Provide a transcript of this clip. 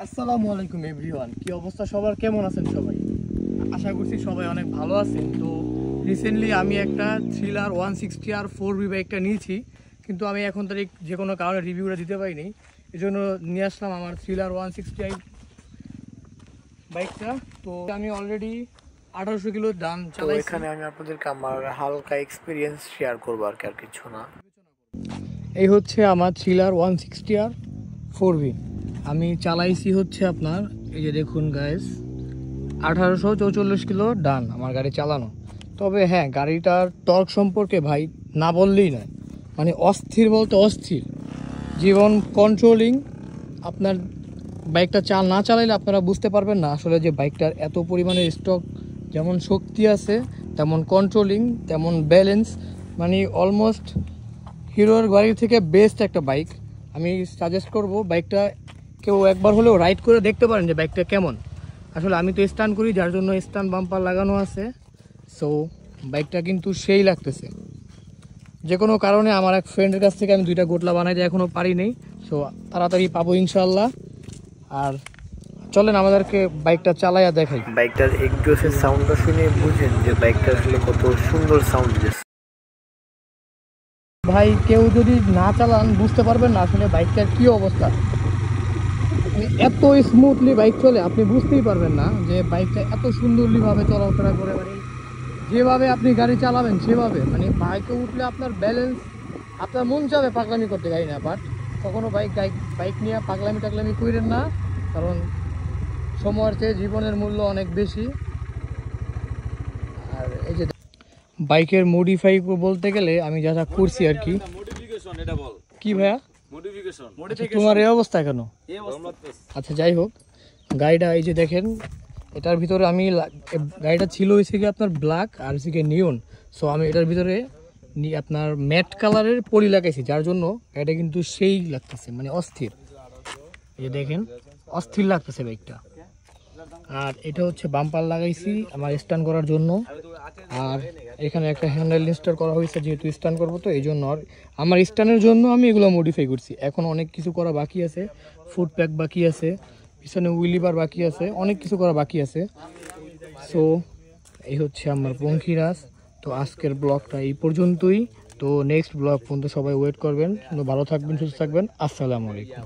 আসসালামু আলাইকুম এভরিওয়ান, কি অবস্থা সবার, কেমন আছেন সবাই? আশা করছি সবাই অনেক ভালো আছেন। তো রিসেন্টলি আমি একটা থ্রিলার 160R 4V বাইকটা নিয়েছি, কিন্তু আমি এখন তারিখ যে কোনো কারণে রিভিউটা দিতে পারিনি। এই জন্য নিয়ে আসলাম আমার থ্রিলার 160i বাইকটা। তো আমি অলরেডি 1800 কিলো ডান চালাই। এখানে আমি আপনাদেরকে আমার হালকা এক্সপিরিয়েন্স শেয়ার করবো আর কিছু না। এই হচ্ছে আমার থ্রিলার 160R 4V। আমি চালাইছি হচ্ছে আপনার, এই যে দেখুন গাইস, 1844 কিলো ডান আমার গাড়ি চালানো। তবে হ্যাঁ, গাড়িটার টর্ক সম্পর্কে ভাই না বললেই নয়, মানে অস্থির বলতে অস্থির। জীবন কন্ট্রোলিং, আপনার বাইকটা না চালাইলে আপনারা বুঝতে পারবেন না আসলে যে বাইকটার এত পরিমাণে স্টক, যেমন শক্তি আছে তেমন কন্ট্রোলিং, তেমন ব্যালেন্স, মানে অলমোস্ট হিরোর গাড়ির থেকে বেস্ট একটা বাইক। আমি সাজেস্ট করব বাইকটা কেউ একবার হলেও রাইড করে দেখতে পারেন যে বাইকটা কেমন। আসলে আমি তো স্টান্ট করি, যার জন্য স্টান্ট বাম্পার লাগানো আছে। সো বাইকটা কিন্তু সেই লাগতেছে। যে কোনো কারণে আমার এক ফ্রেন্ডের কাছ থেকে আমি 2টা গোটলা বানাইতে এখনও পারি নেই। সো তাড়াতাড়ি পাবো ইনশাল্লাহ। আর চলেন আমাদেরকে বাইকটা চালাইয়া দেখাই। বাইকটার এক্সজস্টের সাউন্ডটা শুনে বুঝেন যে বাইকটা আসলে কত সুন্দর সাউন্ড দিচ্ছে। ভাই কেউ যদি না চালান বুঝতে পারবেন না আসলে বাইকটার কি অবস্থা। এত স্মুথলি বাইক চলে, আপনি বুঝতেই পারবেন না যে বাইকটা এত সুন্দরলি ভাবে চলাফেরা করে। মানে যেভাবে আপনি গাড়ি চালাবেন সেভাবে, মানে বাইকে উঠলে আপনার ব্যালেন্স, আপনার মন চাবে পাগলামি করতে গাড়ি না, বাট কখনো বাইক নিয়ে পাগলামি করেন না, কারণ সময়ের চেয়ে জীবনের মূল্য অনেক বেশি। আর এই যে বাইকের মডিফাই বলতে গেলে আমি যা যা করছি আর কি। কি ভাইয়া তোমার এই অবস্থা কেন? আচ্ছা যাই হোক, গাড়িটা এই যে দেখেন, এটার ভিতরে আমি গাড়িটা ছিল হয়েছে কি আপনার ব্ল্যাক আর হচ্ছে কি নিয়ন। সো আমি এটার ভিতরে আপনার ম্যাট কালারের পলি লাগাইছি, যার জন্য গাড়িটা কিন্তু সেই লাগতেছে, মানে অস্থির। এই যে দেখেন, অস্থির লাগতেছে বাইকটা। আর এটা হচ্ছে বাম্পার লাগাইছি আমার স্ট্যান্ড করার জন্য। আর এখানে একটা হ্যান্ডেল ইনস্টল করা হয়েছে, যেহেতু স্ট্যান্ড করবো তো এই জন্য। আর আমার স্ট্যান্ডের জন্য আমি এগুলো মডিফাই করছি। এখন অনেক কিছু করা বাকি আছে, ফুট প্যাক বাকি আছে, পিছনে উইলিবার বাকি আছে, অনেক কিছু করা বাকি আছে। সো এই হচ্ছে আমার পঙ্খিরাজ। তো আজকের ব্লগটা এই পর্যন্তই। তো নেক্সট ব্লগ পর্যন্ত সবাই ওয়েট করবেন। ভালো থাকবেন, সুস্থ থাকবেন। আসসালামু আলাইকুম।